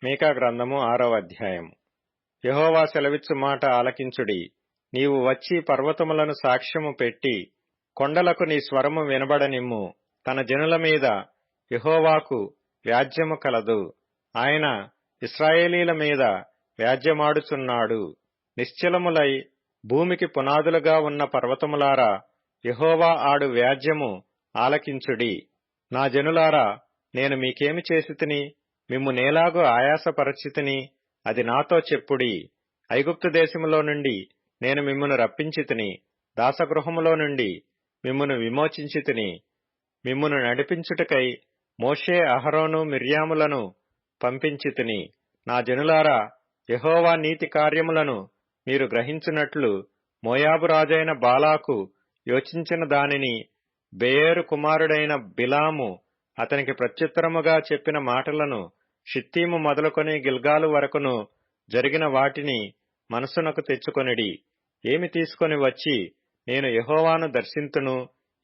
మీకా గ్రంథము 6వ అధ్యాయము. యెహోవా సెలవిచ్చు మాట ఆలకించుడి. నీవు వచ్చి పర్వతములను సాక్ష్యము పెట్టి కొండలకు నీ స్వరము వినబడనిమ్ము. తన జనుల మీద యెహోవాకు వ్యాజ్యము కలదు. ఆయన ఇశ్రాయేలీల మీద వ్యాజ్యమాడుచున్నాడు. నిశ్చలములై భూమికి పునాదులుగా ఉన్న పర్వతములారా, యెహోవా ఆడు వ్యాజ్యము ఆలకించుడి. నా జనులారా, నేను మీకేమి చేసితిని? మిమ్ము నేలాగు ఆయాసపరచితిని, అది నాతో చెప్పుడి. ఐగుప్తు దేశములో నుండి నేను మిమ్మును రప్పించితిని, దాసగృహములో నుండి మిమ్మును విమోచించితిని. మిమ్మును నడిపించుటకై మోషే, అహరోను, మిర్యాములను పంపించితిని. నా జనులారా, యెహోవా నీతి కార్యములను మీరు గ్రహించునట్లు మోయాబు రాజైన బాలాకు యోచించిన దానిని, బెయేరు కుమారుడైన బిలాము అతనికి ప్రత్యుత్తరముగా చెప్పిన మాటలను, షిత్తీము మొదలుకొని గిల్గాలు వరకును జరిగిన వాటిని మనసునకు తెచ్చుకొనిడి. ఏమి తీసుకొని వచ్చి నేను యెహోవాను దర్శింతును?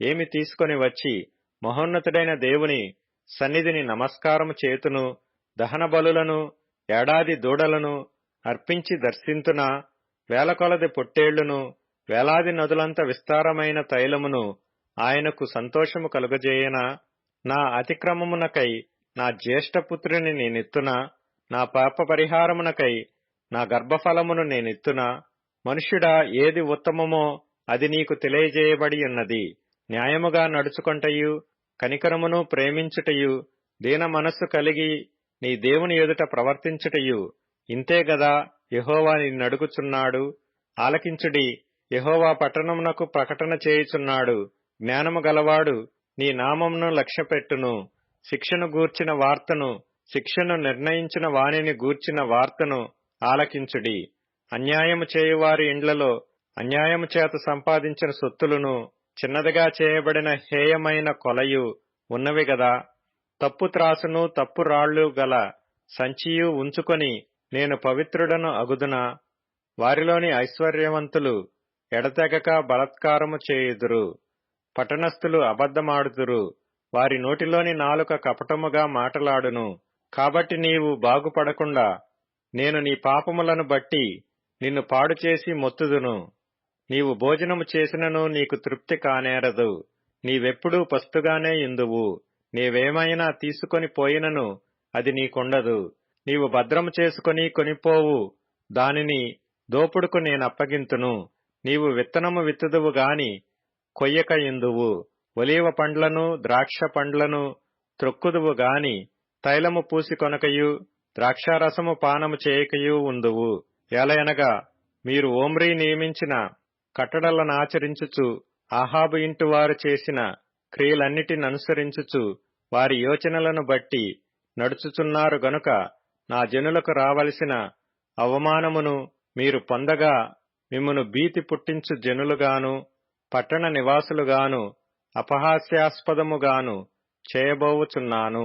ఏమి తీసుకొని వచ్చి మహోన్నతుడైన దేవుని సన్నిధిని నమస్కారము చేతును? దహన బలులను, ఏడాది దూడలను అర్పించి దర్శింతునా? వేలకొలది పొట్టేళ్లును, వేలాది నదులంత విస్తారమైన తైలమును ఆయనకు సంతోషము కలుగజేయనా? నా అతిక్రమమునకై నా జ్యేష్ఠపుత్రుని నేనిత్తునా? నా పాప పరిహారమునకై నా గర్భఫలమును నేనిత్తునా? మనుష్యుడా, ఏది ఉత్తమమో అది నీకు తెలియజేయబడి ఉన్నది. న్యాయముగా నడుచుకొంటయు, కనికరమును ప్రేమించుటయు, దీన మనస్సు కలిగి నీ దేవుని ఎదుట ప్రవర్తించుటయు ఇంతే గదా యెహోవా నిన్నడుగుచున్నాడు. ఆలకించుడి. యెహోవా పట్టణమునకు ప్రకటన చేయుచున్నాడు. జ్ఞానము గలవాడు నీ నామమును లక్ష్యపెట్టును. శిక్షను గూర్చిన వార్తను, శిక్షను నిర్ణయించిన వానిని గూర్చిన వార్తను ఆలకించుడి. అన్యాయము చేయువారి ఇండ్లలో అన్యాయము చేత సంపాదించిన సొత్తులను, చిన్నదిగా చేయబడిన హేయమైన కొలయు ఉన్నవి గదా. తప్పు త్రాసును, తప్పు రాళ్లు గల సంచియు ఉంచుకొని నేను పవిత్రుడను అగుదునా? వారిలోని ఐశ్వర్యవంతులు ఎడతెగక బలాత్కారము చేయుదురు. పట్టణస్థులు అబద్ధమాడుదురు. వారి నోటిలోని నాలుక కపటముగా మాటలాడును. కాబట్టి నీవు బాగుపడకుండా నేను నీ పాపములను బట్టి నిన్ను పాడుచేసి మొత్తుదును. నీవు భోజనము చేసినను నీకు తృప్తి కానేరదు. నీవెప్పుడూ పస్తుగానే యిందువు. నీవేమైనా తీసుకొని పోయినను అది నీకుండదు. నీవు భద్రము చేసుకొని కొనిపోవు దానిని దోపుడుకు నేనప్పగింతును. నీవు విత్తనము విత్తుదువు గాని కొయ్యక యిందువు. ఒలీవ పండ్లను, ద్రాక్ష పండ్లను త్రొక్కుదువు గాని తైలము పూసి కొనకయు, ద్రాక్షారసము పానము చేయకయూ ఉందువు. ఏలయనగా మీరు ఓమ్రీ నియమించిన కట్టడలనాచరించుచు, ఆహాబు ఇంటి వారు చేసిన క్రియలన్నిటిననుసరించుచు, వారి యోచనలను బట్టి నడుచుచున్నారు గనుక నా జనులకు రావలసిన అవమానమును మీరు పొందగా, మిమ్మును భీతి పుట్టించు జనులుగాను, పట్టణ నివాసులుగాను, అపహాస్యాస్పదముగాను చేయబోవుచున్నాను.